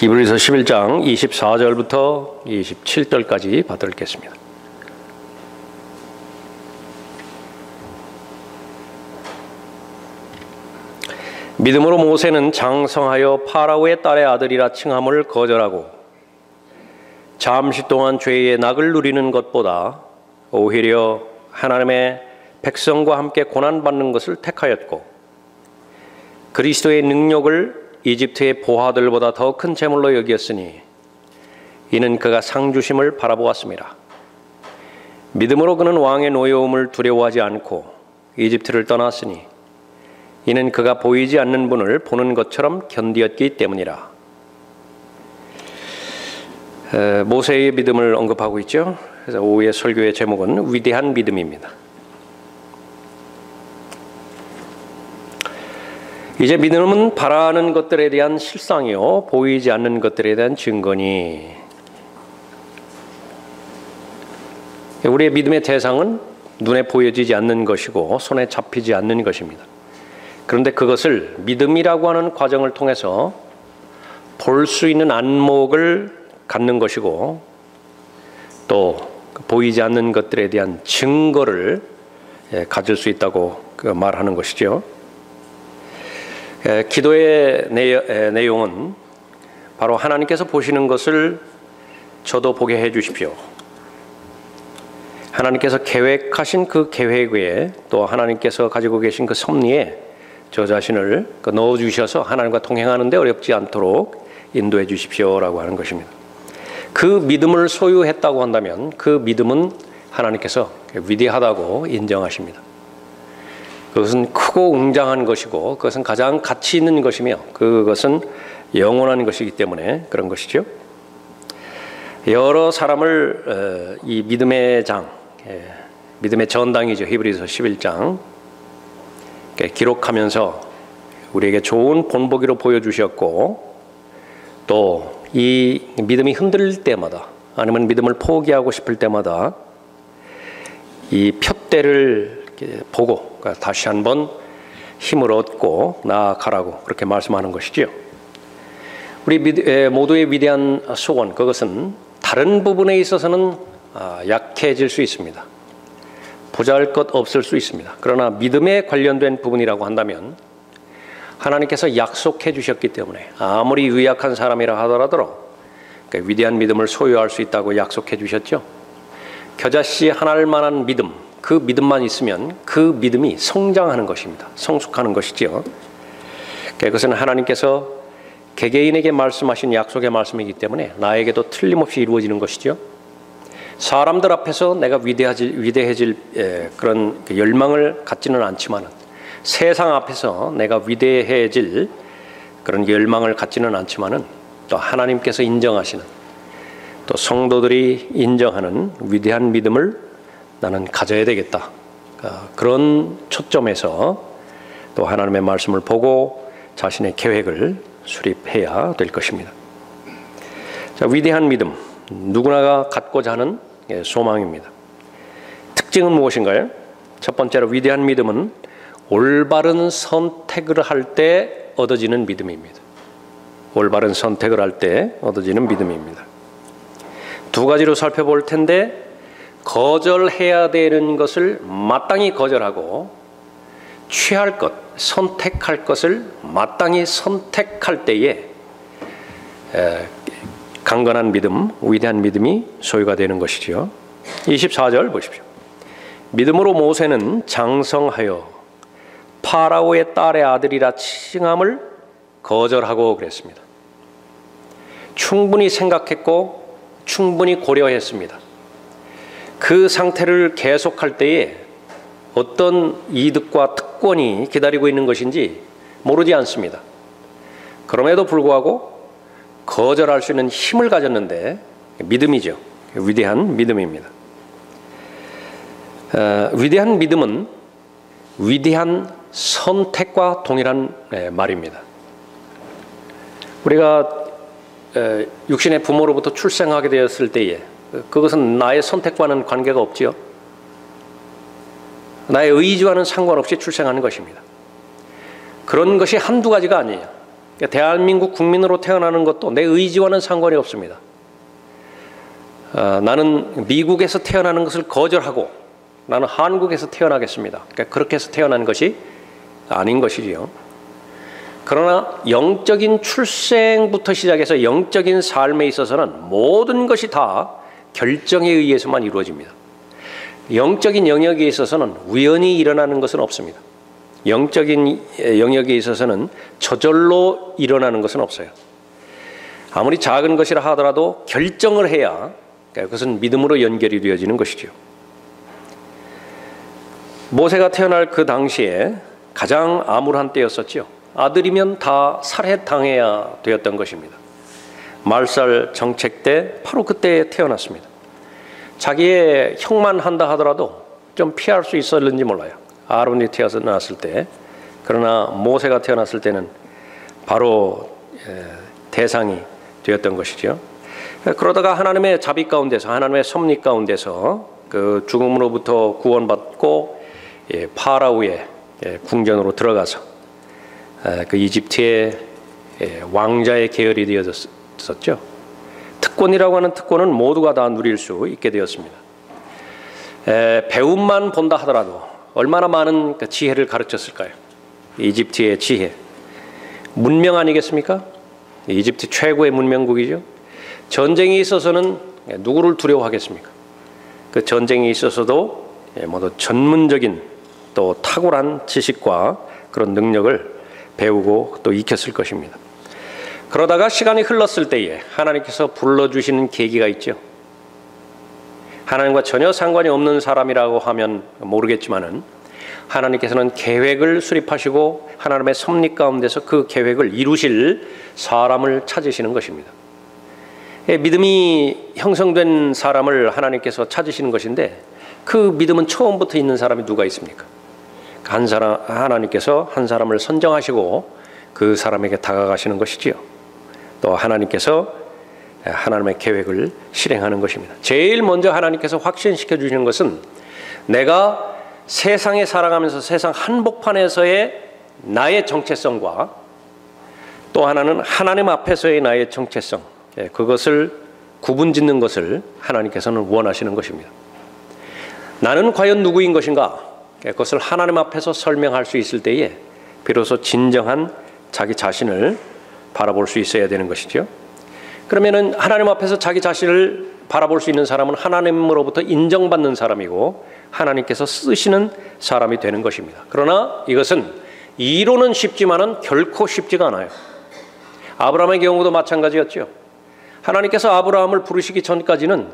히브리서 11장 24절부터 27절까지 받들겠습니다. 믿음으로 모세는 장성하여 파라오의 딸의 아들이라 칭함을 거절하고 잠시 동안 죄의 낙을 누리는 것보다 오히려 하나님의 백성과 함께 고난받는 것을 택하였고 그리스도의 능력을 이집트의 보화들보다 더 큰 재물로 여겼으니 이는 그가 상 주심을 바라보았습니다. 믿음으로 그는 왕의 노여움을 두려워하지 않고 이집트를 떠났으니 이는 그가 보이지 않는 분을 보는 것처럼 견디었기 때문이라. 모세의 믿음을 언급하고 있죠. 그래서 오후의 설교의 제목은 위대한 믿음입니다. 이제 믿음은 바라는 것들에 대한 실상이요 보이지 않는 것들에 대한 증거니, 우리의 믿음의 대상은 눈에 보여지지 않는 것이고 손에 잡히지 않는 것입니다. 그런데 그것을 믿음이라고 하는 과정을 통해서 볼 수 있는 안목을 갖는 것이고 또 보이지 않는 것들에 대한 증거를 가질 수 있다고 말하는 것이죠. 기도의 내용은 바로 하나님께서 보시는 것을 저도 보게 해 주십시오. 하나님께서 계획하신 그 계획 외에 또 하나님께서 가지고 계신 그 섭리에 저 자신을 넣어주셔서 하나님과 동행하는 데 어렵지 않도록 인도해 주십시오라고 하는 것입니다. 그 믿음을 소유했다고 한다면 그 믿음은 하나님께서 위대하다고 인정하십니다. 그것은 크고 웅장한 것이고 그것은 가장 가치 있는 것이며 그것은 영원한 것이기 때문에 그런 것이죠. 여러 사람을 이 믿음의 장, 믿음의 전당이죠. 히브리서 11장 기록하면서 우리에게 좋은 본보기로 보여주셨고 또 이 믿음이 흔들릴 때마다 아니면 믿음을 포기하고 싶을 때마다 이 푯대를 보고 다시 한번 힘을 얻고 나아가라고 그렇게 말씀하는 것이지요. 우리 모두의 위대한 소원, 그것은 다른 부분에 있어서는 약해질 수 있습니다. 보잘것 없을 수 있습니다. 그러나 믿음에 관련된 부분이라고 한다면 하나님께서 약속해 주셨기 때문에 아무리 유약한 사람이라 하더라도 위대한 믿음을 소유할 수 있다고 약속해 주셨죠. 겨자씨 하나를 만한 믿음, 그 믿음만 있으면 그 믿음이 성장하는 것입니다. 성숙하는 것이지요. 그것은 하나님께서 개개인에게 말씀하신 약속의 말씀이기 때문에 나에게도 틀림없이 이루어지는 것이죠. 사람들 앞에서 내가 위대해질 그런 열망을 갖지는 않지만 세상 앞에서 내가 위대해질 그런 열망을 갖지는 않지만은 또 하나님께서 인정하시는 또 성도들이 인정하는 위대한 믿음을 나는 가져야 되겠다. 그런 초점에서 또 하나님의 말씀을 보고 자신의 계획을 수립해야 될 것입니다. 자, 위대한 믿음, 누구나가 갖고자 하는 소망입니다. 특징은 무엇인가요? 첫 번째로 위대한 믿음은 올바른 선택을 할 때 얻어지는 믿음입니다. 올바른 선택을 할 때 얻어지는 믿음입니다. 두 가지로 살펴볼 텐데 거절해야 되는 것을 마땅히 거절하고 취할 것, 선택할 것을 마땅히 선택할 때에 강건한 믿음, 위대한 믿음이 소유가 되는 것이죠. 24절 보십시오. 믿음으로 모세는 장성하여 파라오의 딸의 아들이라 칭함을 거절하고 그랬습니다. 충분히 생각했고 충분히 고려했습니다. 그 상태를 계속할 때에 어떤 이득과 특권이 기다리고 있는 것인지 모르지 않습니다. 그럼에도 불구하고 거절할 수 있는 힘을 가졌는데 믿음이죠. 위대한 믿음입니다. 위대한 믿음은 위대한 선택과 동일한 말입니다. 우리가 육신의 부모로부터 출생하게 되었을 때에 그것은 나의 선택과는 관계가 없지요. 나의 의지와는 상관없이 출생하는 것입니다. 그런 것이 한두 가지가 아니에요. 대한민국 국민으로 태어나는 것도 내 의지와는 상관이 없습니다. 나는 미국에서 태어나는 것을 거절하고 나는 한국에서 태어나겠습니다. 그렇게 해서 태어난 것이 아닌 것이지요. 그러나 영적인 출생부터 시작해서 영적인 삶에 있어서는 모든 것이 다 결정에 의해서만 이루어집니다. 영적인 영역에 있어서는 우연히 일어나는 것은 없습니다. 영적인 영역에 있어서는 저절로 일어나는 것은 없어요. 아무리 작은 것이라 하더라도 결정을 해야 그것은 믿음으로 연결이 되어지는 것이죠. 모세가 태어날 그 당시에 가장 암울한 때였었죠. 아들이면 다 살해당해야 되었던 것입니다. 말살 정책 때 바로 그때 태어났습니다. 자기의 형만 한다 하더라도 좀 피할 수 있었는지 몰라요. 아론이 태어났을 때. 그러나 모세가 태어났을 때는 바로 대상이 되었던 것이죠. 그러다가 하나님의 자비 가운데서, 하나님의 섭리 가운데서 그 죽음으로부터 구원받고 파라오의 궁전으로 들어가서 그 이집트의 왕자의 계열이 되어졌었죠. 특권이라고 하는 특권은 모두가 다 누릴 수 있게 되었습니다. 배움만 본다 하더라도 얼마나 많은 지혜를 가르쳤을까요? 이집트의 지혜. 문명 아니겠습니까? 이집트 최고의 문명국이죠. 전쟁에 있어서는 누구를 두려워하겠습니까? 그 전쟁에 있어서도 모두 전문적인 또 탁월한 지식과 그런 능력을 배우고 또 익혔을 것입니다. 그러다가 시간이 흘렀을 때에 하나님께서 불러주시는 계기가 있죠. 하나님과 전혀 상관이 없는 사람이라고 하면 모르겠지만은 하나님께서는 계획을 수립하시고 하나님의 섭리 가운데서 그 계획을 이루실 사람을 찾으시는 것입니다. 믿음이 형성된 사람을 하나님께서 찾으시는 것인데 그 믿음은 처음부터 있는 사람이 누가 있습니까? 한 사람, 하나님께서 한 사람을 선정하시고 그 사람에게 다가가시는 것이지요. 또 하나님께서 하나님의 계획을 실행하는 것입니다. 제일 먼저 하나님께서 확신시켜 주시는 것은 내가 세상에 살아가면서 세상 한복판에서의 나의 정체성과 또 하나는 하나님 앞에서의 나의 정체성, 그것을 구분짓는 것을 하나님께서는 원하시는 것입니다. 나는 과연 누구인 것인가? 그것을 하나님 앞에서 설명할 수 있을 때에 비로소 진정한 자기 자신을 바라볼 수 있어야 되는 것이죠. 그러면은 하나님 앞에서 자기 자신을 바라볼 수 있는 사람은 하나님으로부터 인정받는 사람이고 하나님께서 쓰시는 사람이 되는 것입니다. 그러나 이것은 이론은 쉽지만은 결코 쉽지가 않아요. 아브라함의 경우도 마찬가지였죠. 하나님께서 아브라함을 부르시기 전까지는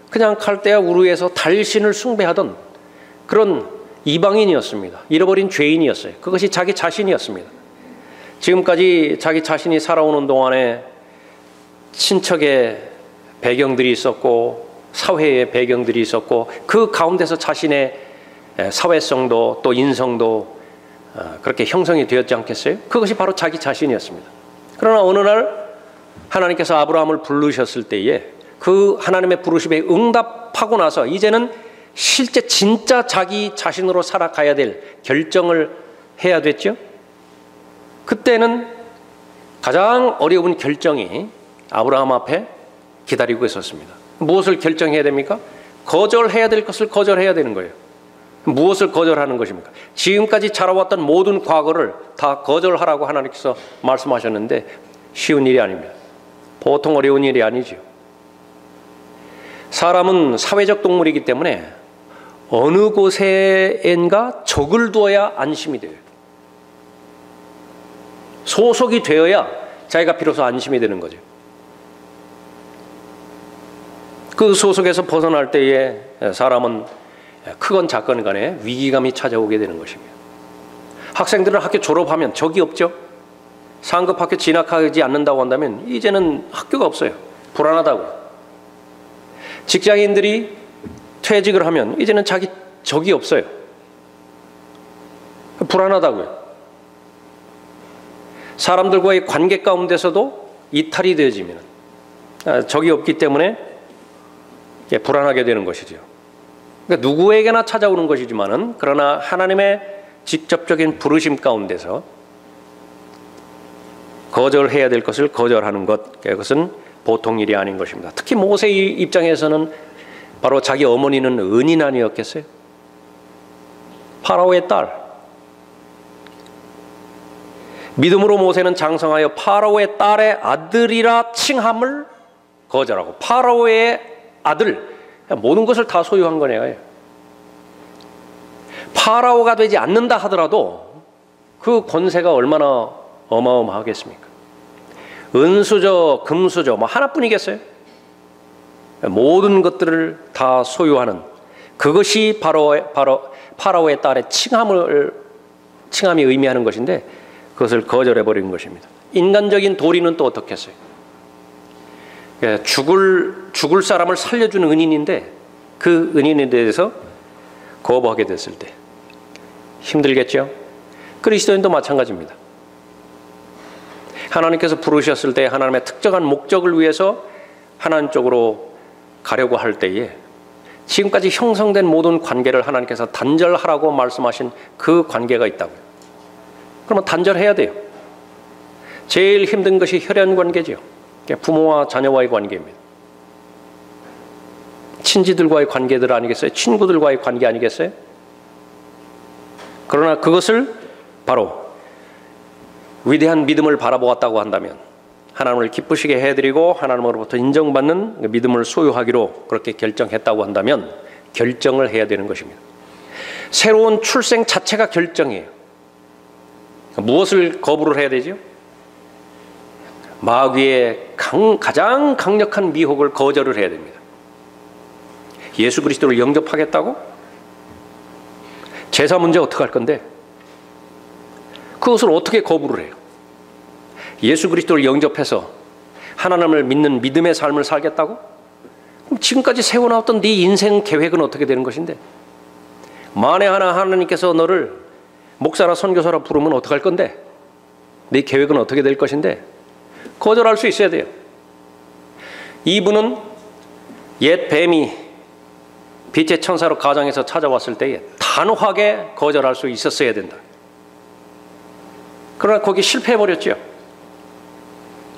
그냥 칼데아 우르에서 달신을 숭배하던 그런 이방인이었습니다. 잃어버린 죄인이었어요. 그것이 자기 자신이었습니다. 지금까지 자기 자신이 살아오는 동안에 친척의 배경들이 있었고 사회의 배경들이 있었고 그 가운데서 자신의 사회성도 또 인성도 그렇게 형성이 되었지 않겠어요? 그것이 바로 자기 자신이었습니다. 그러나 어느 날 하나님께서 아브라함을 부르셨을 때에 그 하나님의 부르심에 응답하고 나서 이제는 실제 진짜 자기 자신으로 살아가야 될 결정을 해야 됐죠. 그때는 가장 어려운 결정이 아브라함 앞에 기다리고 있었습니다. 무엇을 결정해야 됩니까? 거절해야 될 것을 거절해야 되는 거예요. 무엇을 거절하는 것입니까? 지금까지 자라왔던 모든 과거를 다 거절하라고 하나님께서 말씀하셨는데 쉬운 일이 아닙니다. 보통 어려운 일이 아니죠. 사람은 사회적 동물이기 때문에 어느 곳에인가 적을 두어야 안심이 돼요. 소속이 되어야 자기가 비로소 안심이 되는 거죠. 그 소속에서 벗어날 때에 사람은 크건 작건 간에 위기감이 찾아오게 되는 것입니다. 학생들은 학교 졸업하면 적이 없죠. 상급 학교 진학하지 않는다고 한다면 이제는 학교가 없어요. 불안하다고요. 직장인들이 퇴직을 하면 이제는 자기 적이 없어요. 불안하다고요. 사람들과의 관계 가운데서도 이탈이 되어지면 적이 없기 때문에 불안하게 되는 것이죠. 그러니까 누구에게나 찾아오는 것이지만은 그러나 하나님의 직접적인 부르심 가운데서 거절해야 될 것을 거절하는 것, 그것은 보통 일이 아닌 것입니다. 특히 모세의 입장에서는 바로 자기 어머니는 은인 아니었겠어요? 파라오의 딸. 믿음으로 모세는 장성하여 파라오의 딸의 아들이라 칭함을 거절하고, 파라오의 아들, 모든 것을 다 소유한 거네요. 파라오가 되지 않는다 하더라도 그 권세가 얼마나 어마어마하겠습니까? 은수저, 금수저 뭐 하나뿐이겠어요? 모든 것들을 다 소유하는, 그것이 바로 파라오의 딸의 칭함이 의미하는 것인데, 그것을 거절해버린 것입니다. 인간적인 도리는 또 어떻겠어요? 죽을 사람을 살려주는 은인인데 그 은인에 대해서 거부하게 됐을 때 힘들겠죠? 그리스도인도 마찬가지입니다. 하나님께서 부르셨을 때 하나님의 특정한 목적을 위해서 하나님 쪽으로 가려고 할 때에 지금까지 형성된 모든 관계를 하나님께서 단절하라고 말씀하신 그 관계가 있다고요. 그러면 단절해야 돼요. 제일 힘든 것이 혈연 관계죠. 부모와 자녀와의 관계입니다. 친지들과의 관계들 아니겠어요? 친구들과의 관계 아니겠어요? 그러나 그것을 바로 위대한 믿음을 바라보았다고 한다면, 하나님을 기쁘시게 해드리고 하나님으로부터 인정받는 믿음을 소유하기로 그렇게 결정했다고 한다면 결정을 해야 되는 것입니다. 새로운 출생 자체가 결정이에요. 무엇을 거부를 해야 되죠? 마귀의 가장 강력한 미혹을 거절을 해야 됩니다. 예수 그리스도를 영접하겠다고? 제사 문제 어떻게 할 건데? 그것을 어떻게 거부를 해요? 예수 그리스도를 영접해서 하나님을 믿는 믿음의 삶을 살겠다고? 그럼 지금까지 세워놨던 네 인생 계획은 어떻게 되는 것인데? 만에 하나 하나님께서 너를 목사나 선교사라 부르면 어떡할 건데? 네 계획은 어떻게 될 것인데? 거절할 수 있어야 돼요. 이분은 옛 뱀이 빛의 천사로 가정에서 찾아왔을 때에 단호하게 거절할 수 있었어야 된다. 그러나 거기 실패해버렸죠.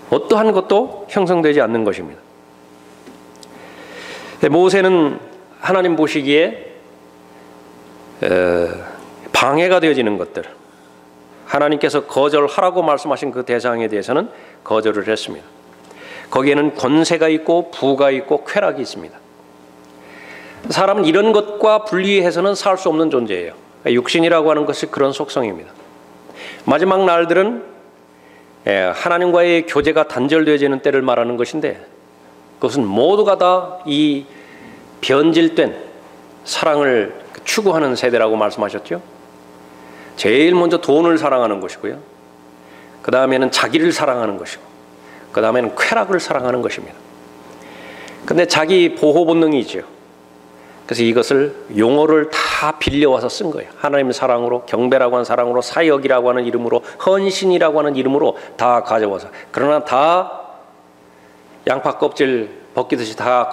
어떠한 것도 형성되지 않는 것입니다. 모세는 하나님 보시기에 방해가 되어지는 것들, 하나님께서 거절하라고 말씀하신 그 대상에 대해서는 거절을 했습니다. 거기에는 권세가 있고 부가 있고 쾌락이 있습니다. 사람은 이런 것과 분리해서는 살 수 없는 존재예요. 육신이라고 하는 것이 그런 속성입니다. 마지막 날들은 하나님과의 교제가 단절되어지는 때를 말하는 것인데, 그것은 모두가 다 이 변질된 사랑을 추구하는 세대라고 말씀하셨죠. 제일 먼저 돈을 사랑하는 것이고요, 그 다음에는 자기를 사랑하는 것이고, 그 다음에는 쾌락을 사랑하는 것입니다. 근데 자기 보호 본능이 있죠. 그래서 이것을 용어를 다 빌려와서 쓴 거예요. 하나님의 사랑으로, 경배라고 하는 사랑으로, 사역이라고 하는 이름으로, 헌신이라고 하는 이름으로 다 가져와서, 그러나 다 양파 껍질 벗기듯이 다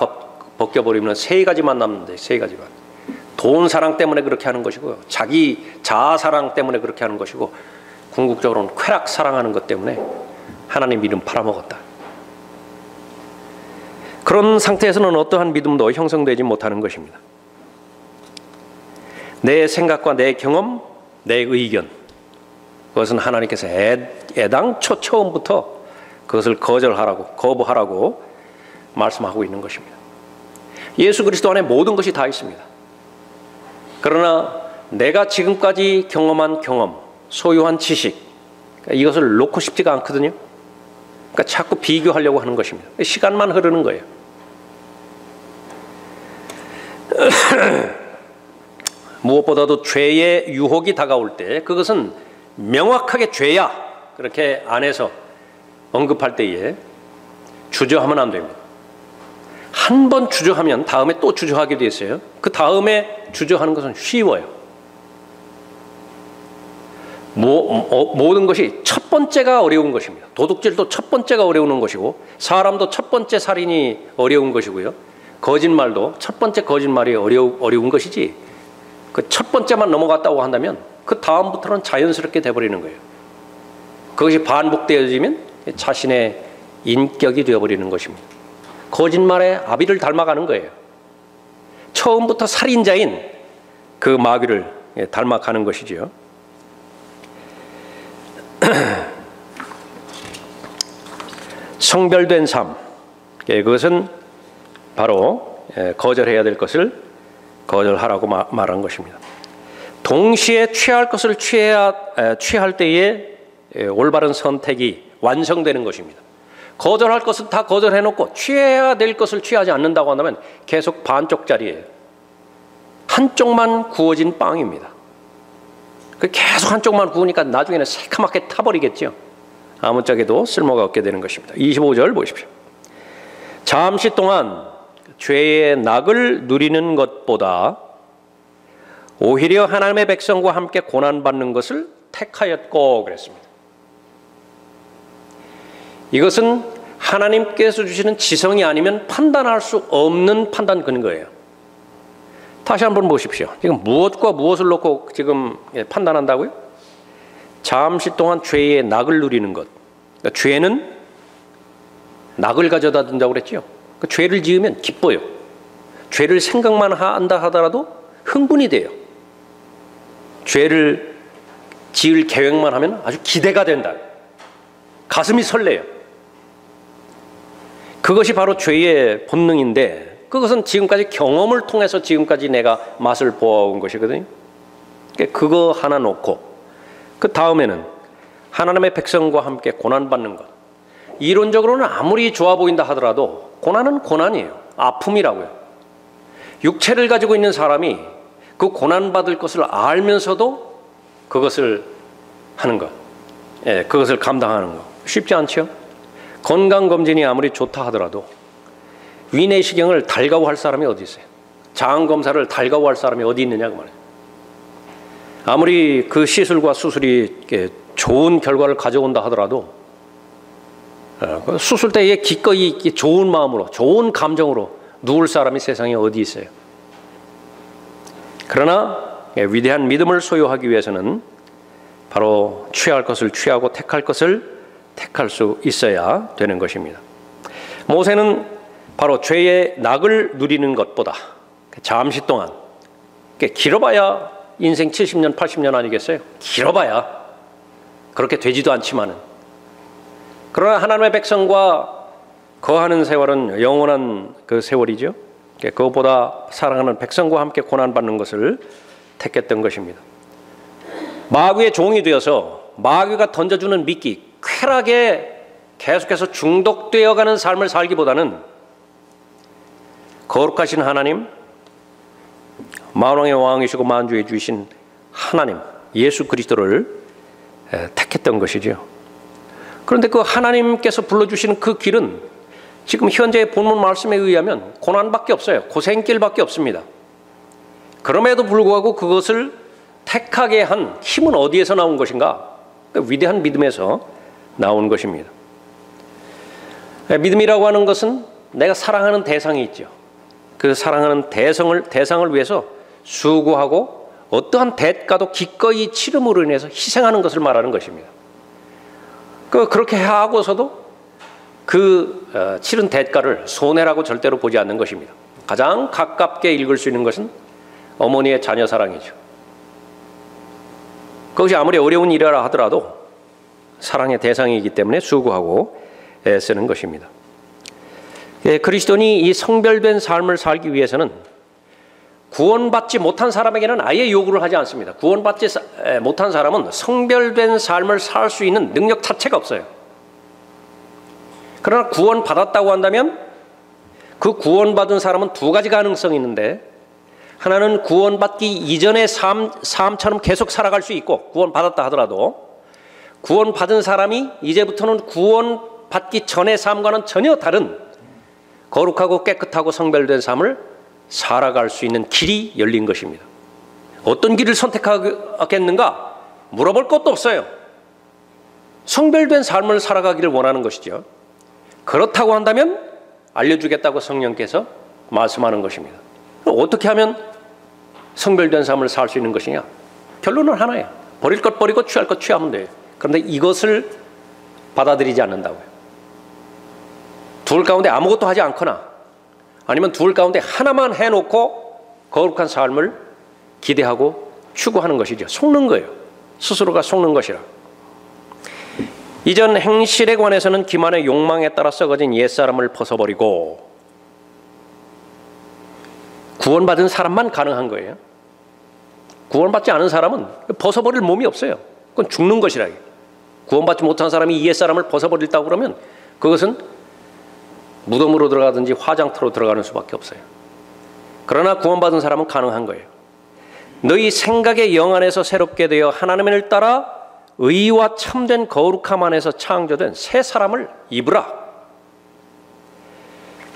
벗겨버리면 세 가지만 남는데, 세 가지만. 돈 사랑 때문에 그렇게 하는 것이고요, 자기 자아 사랑 때문에 그렇게 하는 것이고, 궁극적으로는 쾌락 사랑하는 것 때문에 하나님 이름 팔아먹었다. 그런 상태에서는 어떠한 믿음도 형성되지 못하는 것입니다. 내 생각과 내 경험, 내 의견, 그것은 하나님께서 애당초 처음부터 그것을 거절하라고, 거부하라고 말씀하고 있는 것입니다. 예수 그리스도 안에 모든 것이 다 있습니다. 그러나 내가 지금까지 경험한 경험, 소유한 지식, 이것을 놓고 싶지가 않거든요. 그러니까 자꾸 비교하려고 하는 것입니다. 시간만 흐르는 거예요. 무엇보다도 죄의 유혹이 다가올 때, 그것은 명확하게 죄야 그렇게 안에서 언급할 때에 주저하면 안 됩니다. 한 번 주저하면 다음에 또 주저하게 돼 있어요. 그 다음에 주저하는 것은 쉬워요. 모든 것이 첫 번째가 어려운 것입니다. 도둑질도 첫 번째가 어려운 것이고, 사람도 첫 번째 살인이 어려운 것이고요, 거짓말도 첫 번째 거짓말이 어려운 것이지, 그 첫 번째만 넘어갔다고 한다면 그 다음부터는 자연스럽게 돼버리는 거예요. 그것이 반복되어지면 자신의 인격이 되어버리는 것입니다. 거짓말의 아비를 닮아가는 거예요. 처음부터 살인자인 그 마귀를 닮아가는 것이지요. 성별된 삶, 그것은 바로 거절해야 될 것을 거절하라고 말한 것입니다. 동시에 취할 것을 취할 때에 올바른 선택이 완성되는 것입니다. 거절할 것은 다 거절해놓고 취해야 될 것을 취하지 않는다고 한다면 계속 반쪽짜리예요. 한쪽만 구워진 빵입니다. 계속 한쪽만 구우니까 나중에는 새카맣게 타버리겠죠. 아무짝에도 쓸모가 없게 되는 것입니다. 25절 보십시오. 잠시 동안 죄의 낙을 누리는 것보다 오히려 하나님의 백성과 함께 고난받는 것을 택하였고 그랬습니다. 이것은 하나님께서 주시는 지성이 아니면 판단할 수 없는 판단 근거예요. 다시 한번 보십시오. 지금 무엇과 무엇을 놓고 지금 판단한다고요? 잠시 동안 죄의 낙을 누리는 것. 그러니까 죄는 낙을 가져다 둔다고 그랬죠. 그러니까 죄를 지으면 기뻐요. 죄를 생각만 한다 하더라도 흥분이 돼요. 죄를 지을 계획만 하면 아주 기대가 된다. 가슴이 설레요. 그것이 바로 죄의 본능인데 그것은 지금까지 경험을 통해서 지금까지 내가 맛을 보아온 것이거든요. 그거 하나 놓고 그 다음에는 하나님의 백성과 함께 고난받는 것. 이론적으로는 아무리 좋아 보인다 하더라도 고난은 고난이에요. 아픔이라고요. 육체를 가지고 있는 사람이 그 고난받을 것을 알면서도 그것을 하는 것, 그것을 감당하는 것 쉽지 않죠. 건강검진이 아무리 좋다 하더라도 위내시경을 달가워할 사람이 어디 있어요? 장검사를 달가워할 사람이 어디 있느냐고 말이에요. 아무리 그 시술과 수술이 좋은 결과를 가져온다 하더라도 수술 때에 기꺼이 좋은 마음으로 좋은 감정으로 누울 사람이 세상에 어디 있어요? 그러나 위대한 믿음을 소유하기 위해서는 바로 취할 것을 취하고 택할 것을 택할 수 있어야 되는 것입니다. 모세는 바로 죄의 낙을 누리는 것보다 잠시 동안, 길어봐야 인생 70년 80년 아니겠어요? 길어봐야 그렇게 되지도 않지만은, 그러나 하나님의 백성과 거하는 세월은 영원한 그 세월이죠. 그것보다 사랑하는 백성과 함께 고난받는 것을 택했던 것입니다. 마귀의 종이 되어서 마귀가 던져주는 미끼, 쾌락에 계속해서 중독되어가는 삶을 살기보다는 거룩하신 하나님, 만왕의 왕이시고 만주의 주이신 하나님 예수 그리스도를 택했던 것이죠. 그런데 그 하나님께서 불러주시는 그 길은 지금 현재의 본문 말씀에 의하면 고난밖에 없어요. 고생길밖에 없습니다. 그럼에도 불구하고 그것을 택하게 한 힘은 어디에서 나온 것인가? 그 위대한 믿음에서 나온 것입니다. 믿음이라고 하는 것은 내가 사랑하는 대상이 있죠. 그 사랑하는 대상을 위해서 수고하고 어떠한 대가도 기꺼이 치름으로 인해서 희생하는 것을 말하는 것입니다. 그렇게 하고서도 그 치른 대가를 손해라고 절대로 보지 않는 것입니다. 가장 가깝게 읽을 수 있는 것은 어머니의 자녀 사랑이죠. 그것이 아무리 어려운 일이라 하더라도 사랑의 대상이기 때문에 수고하고 애쓰는 것입니다. 그리스도인이 이 성별된 삶을 살기 위해서는 구원받지 못한 사람에게는 아예 요구를 하지 않습니다. 구원받지 못한 사람은 성별된 삶을 살 수 있는 능력 자체가 없어요. 그러나 구원받았다고 한다면 그 구원받은 사람은 두 가지 가능성이 있는데, 하나는 구원받기 이전의 삶처럼 계속 살아갈 수 있고, 구원받았다 하더라도 구원받은 사람이 이제부터는 구원받기 전의 삶과는 전혀 다른 거룩하고 깨끗하고 성별된 삶을 살아갈 수 있는 길이 열린 것입니다. 어떤 길을 선택하겠는가? 물어볼 것도 없어요. 성별된 삶을 살아가기를 원하는 것이죠. 그렇다고 한다면 알려주겠다고 성령께서 말씀하는 것입니다. 어떻게 하면 성별된 삶을 살 수 있는 것이냐? 결론은 하나예요. 버릴 것 버리고 취할 것 취하면 돼요. 그런데 이것을 받아들이지 않는다고요. 둘 가운데 아무것도 하지 않거나 아니면 둘 가운데 하나만 해놓고 거룩한 삶을 기대하고 추구하는 것이죠. 속는 거예요. 스스로가 속는 것이라. 이전 행실에 관해서는 기만의 욕망에 따라 썩어진 옛사람을 벗어버리고 구원받은 사람만 가능한 거예요. 구원받지 않은 사람은 벗어버릴 몸이 없어요. 그건 죽는 것이라. 구원받지 못한 사람이 이 옛사람을 벗어버린다고 그러면 그것은 무덤으로 들어가든지 화장터로 들어가는 수밖에 없어요. 그러나 구원받은 사람은 가능한 거예요. 너희 생각의 영 안에서 새롭게 되어 하나님을 따라 의와 참된 거룩함 안에서 창조된 새 사람을 입으라.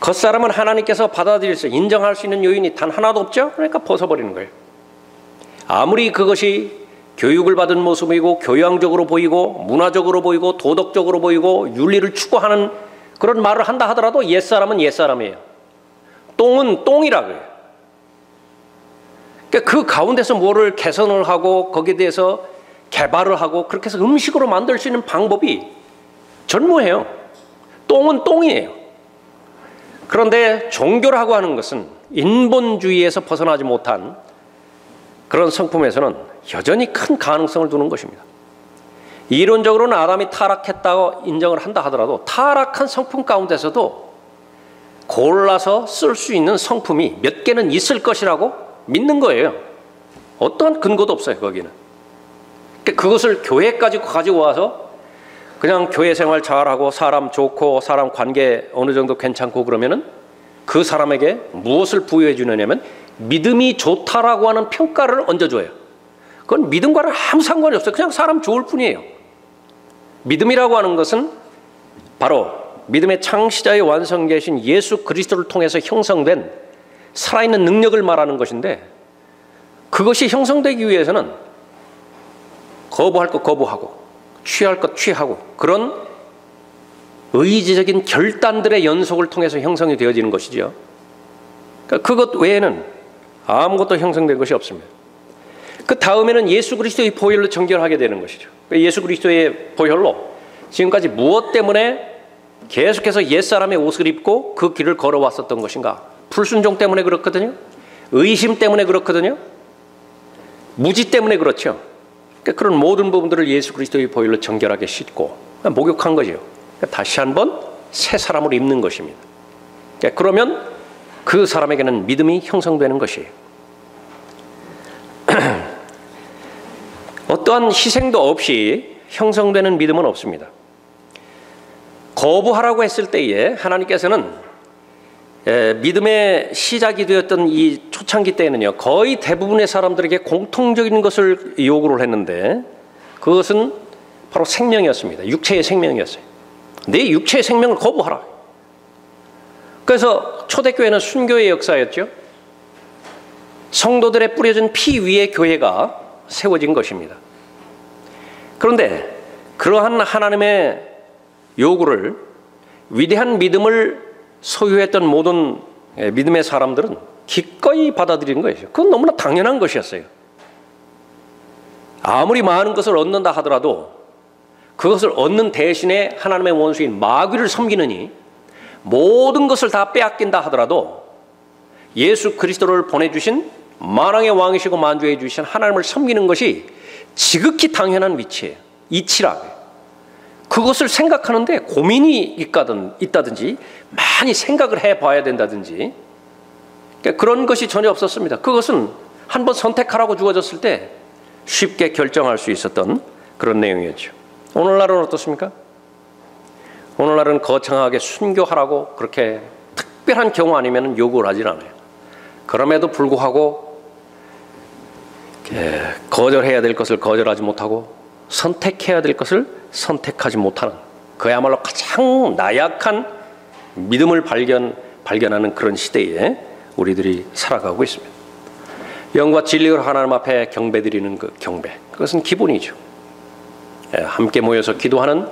겉사람은 하나님께서 받아들일 수 인정할 수 있는 요인이 단 하나도 없죠. 그러니까 벗어버리는 거예요. 아무리 그것이 교육을 받은 모습이고 교양적으로 보이고 문화적으로 보이고 도덕적으로 보이고 윤리를 추구하는 그런 말을 한다 하더라도 옛사람은 옛사람이에요. 똥은 똥이라고요. 그러니까 그 가운데서 뭐를 개선을 하고 거기에 대해서 개발을 하고 그렇게 해서 음식으로 만들 수 있는 방법이 전무해요. 똥은 똥이에요. 그런데 종교라고 하는 것은 인본주의에서 벗어나지 못한 그런 성품에서는 여전히 큰 가능성을 두는 것입니다. 이론적으로는 아담이 타락했다고 인정을 한다 하더라도 타락한 성품 가운데서도 골라서 쓸 수 있는 성품이 몇 개는 있을 것이라고 믿는 거예요. 어떠한 근거도 없어요, 거기는. 그것을 교회까지 가지고 와서 그냥 교회 생활 잘하고 사람 좋고 사람 관계 어느 정도 괜찮고 그러면은 그 사람에게 무엇을 부여해 주느냐면 믿음이 좋다라고 하는 평가를 얹어줘요. 그건 믿음과는 아무 상관이 없어요. 그냥 사람 좋을 뿐이에요. 믿음이라고 하는 것은 바로 믿음의 창시자의 완성되신 예수 그리스도를 통해서 형성된 살아있는 능력을 말하는 것인데 그것이 형성되기 위해서는 거부할 것 거부하고 취할 것 취하고 그런 의지적인 결단들의 연속을 통해서 형성이 되어지는 것이죠. 그러니까 그것 외에는 아무것도 형성된 것이 없습니다. 그 다음에는 예수 그리스도의 보혈로 정결하게 되는 것이죠. 예수 그리스도의 보혈로 지금까지 무엇 때문에 계속해서 옛사람의 옷을 입고 그 길을 걸어왔었던 것인가? 불순종 때문에 그렇거든요. 의심 때문에 그렇거든요. 무지 때문에 그렇죠. 그러니까 그런 모든 부분들을 예수 그리스도의 보혈로 정결하게 씻고 목욕한 거죠. 그러니까 다시 한번 새 사람을 입는 것입니다. 그러니까 그러면 그 사람에게는 믿음이 형성되는 것이에요. 어떠한 희생도 없이 형성되는 믿음은 없습니다. 거부하라고 했을 때에 하나님께서는 믿음의 시작이 되었던 이 초창기 때에는요 거의 대부분의 사람들에게 공통적인 것을 요구를 했는데 그것은 바로 생명이었습니다. 육체의 생명이었어요. 내 육체의 생명을 거부하라. 그래서 초대교회는 순교의 역사였죠. 성도들의 뿌려진 피 위에 교회가 세워진 것입니다. 그런데 그러한 하나님의 요구를 위대한 믿음을 소유했던 모든 믿음의 사람들은 기꺼이 받아들이는 거예요. 그건 너무나 당연한 것이었어요. 아무리 많은 것을 얻는다 하더라도 그것을 얻는 대신에 하나님의 원수인 마귀를 섬기느니 모든 것을 다 빼앗긴다 하더라도 예수 그리스도를 보내주신 만왕의 왕이시고 만주해 주신 하나님을 섬기는 것이 지극히 당연한 이치라. 그것을 생각하는데 고민이 있다든지 많이 생각을 해봐야 된다든지 그런 것이 전혀 없었습니다. 그것은 한번 선택하라고 주어졌을 때 쉽게 결정할 수 있었던 그런 내용이었죠. 오늘날은 어떻습니까? 오늘날은 거창하게 순교하라고 그렇게 특별한 경우 아니면 요구를 하질 않아요. 그럼에도 불구하고 거절해야 될 것을 거절하지 못하고 선택해야 될 것을 선택하지 못하는 그야말로 가장 나약한 믿음을 발견하는 그런 시대에 우리들이 살아가고 있습니다. 영과 진리로 하나님 앞에 경배드리는 그 경배, 그것은 기본이죠. 함께 모여서 기도하는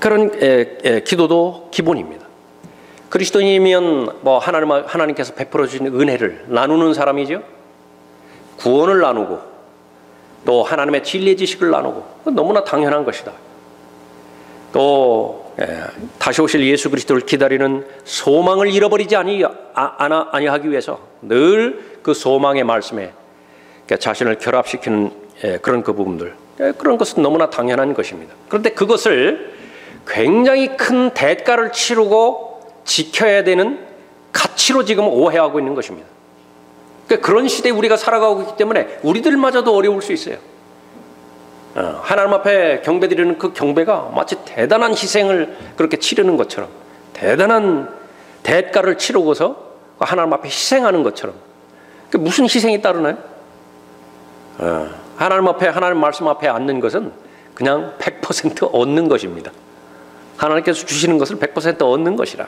그런 기도도 기본입니다. 그리스도인이면 뭐 하나님께서 베풀어 주신 은혜를 나누는 사람이죠. 구원을 나누고 또 하나님의 진리의 지식을 나누고 너무나 당연한 것이다. 또 다시 오실 예수 그리스도를 기다리는 소망을 잃어버리지 아니하기 위해서 늘 그 소망의 말씀에 자신을 결합시키는 그런 그 부분들, 그런 것은 너무나 당연한 것입니다. 그런데 그것을 굉장히 큰 대가를 치르고 지켜야 되는 가치로 지금 오해하고 있는 것입니다. 그런 시대에 우리가 살아가고 있기 때문에 우리들마저도 어려울 수 있어요. 하나님 앞에 경배드리는 그 경배가 마치 대단한 희생을 그렇게 치르는 것처럼, 대단한 대가를 치르고서 하나님 앞에 희생하는 것처럼, 무슨 희생이 따르나요? 하나님 앞에, 하나님 말씀 앞에 앉는 것은 그냥 100% 얻는 것입니다. 하나님께서 주시는 것을 100% 얻는 것이라.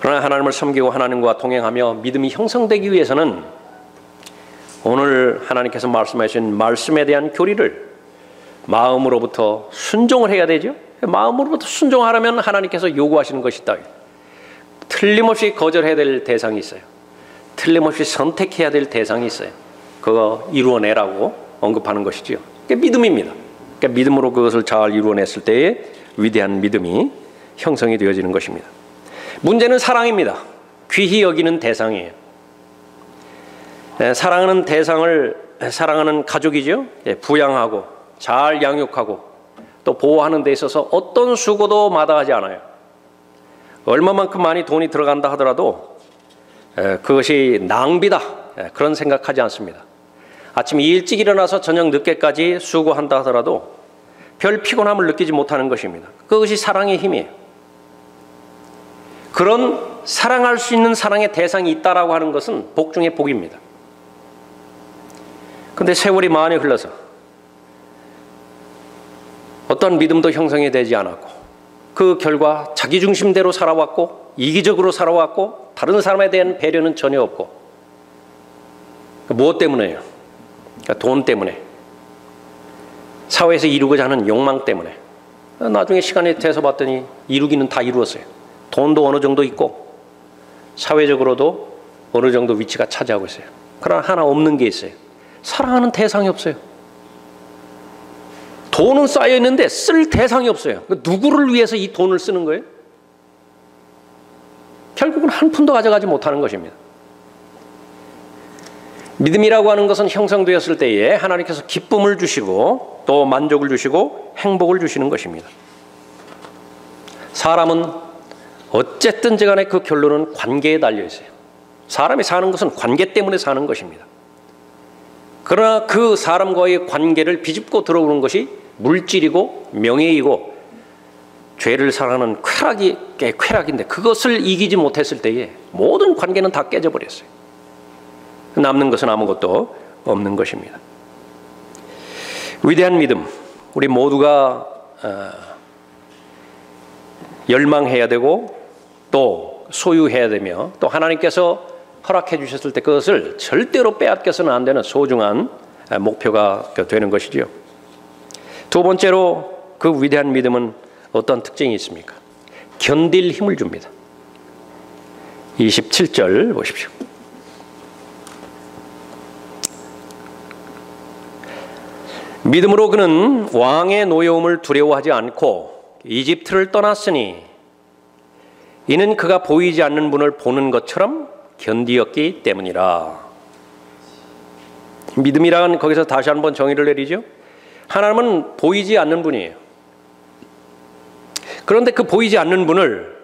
그러나 하나님을 섬기고 하나님과 동행하며 믿음이 형성되기 위해서는 오늘 하나님께서 말씀하신 말씀에 대한 교리를 마음으로부터 순종을 해야 되죠. 마음으로부터 순종하려면 하나님께서 요구하시는 것이 있다. 틀림없이 거절해야 될 대상이 있어요. 틀림없이 선택해야 될 대상이 있어요. 그거 이루어내라고 언급하는 것이지요. 그게 믿음입니다. 그러니까 믿음으로 그것을 잘 이루어냈을 때에 위대한 믿음이 형성이 되어지는 것입니다. 문제는 사랑입니다. 귀히 여기는 대상이에요. 사랑하는 대상을 사랑하는 가족이죠. 부양하고 잘 양육하고 또 보호하는 데 있어서 어떤 수고도 마다하지 않아요. 얼마만큼 많이 돈이 들어간다 하더라도 그것이 낭비다, 그런 생각하지 않습니다. 아침 일찍 일어나서 저녁 늦게까지 수고한다 하더라도 별 피곤함을 느끼지 못하는 것입니다. 그것이 사랑의 힘이에요. 그런 사랑할 수 있는 사랑의 대상이 있다라고 하는 것은 복 중의 복입니다. 그런데 세월이 많이 흘러서 어떤 믿음도 형성이 되지 않았고, 그 결과 자기중심대로 살아왔고 이기적으로 살아왔고 다른 사람에 대한 배려는 전혀 없고, 무엇 때문에요? 돈 때문에, 사회에서 이루고자 하는 욕망 때문에. 나중에 시간이 돼서 봤더니 이루기는 다 이루었어요. 돈도 어느 정도 있고 사회적으로도 어느 정도 위치가 차지하고 있어요. 그러나 하나 없는 게 있어요. 사랑하는 대상이 없어요. 돈은 쌓여 있는데 쓸 대상이 없어요. 누구를 위해서 이 돈을 쓰는 거예요? 결국은 한 푼도 가져가지 못하는 것입니다. 믿음이라고 하는 것은 형성되었을 때에 하나님께서 기쁨을 주시고 또 만족을 주시고 행복을 주시는 것입니다. 사람은 어쨌든지 간에 그 결론은 관계에 달려 있어요. 사람이 사는 것은 관계 때문에 사는 것입니다. 그러나 그 사람과의 관계를 비집고 들어오는 것이 물질이고 명예이고 죄를 사랑하는 쾌락인데 그것을 이기지 못했을 때에 모든 관계는 다 깨져버렸어요. 남는 것은 아무것도 없는 것입니다. 위대한 믿음, 우리 모두가 열망해야 되고 또 소유해야 되며 또 하나님께서 허락해 주셨을 때 그것을 절대로 빼앗겨서는 안 되는 소중한 목표가 되는 것이죠. 두 번째로 그 위대한 믿음은 어떤 특징이 있습니까? 견딜 힘을 줍니다. 27절 보십시오. 믿음으로 그는 왕의 노여움을 두려워하지 않고 이집트를 떠났으니 이는 그가 보이지 않는 분을 보는 것처럼 견디었기 때문이라. 믿음이란 거기서 다시 한번 정의를 내리죠. 하나님은 보이지 않는 분이에요. 그런데 그 보이지 않는 분을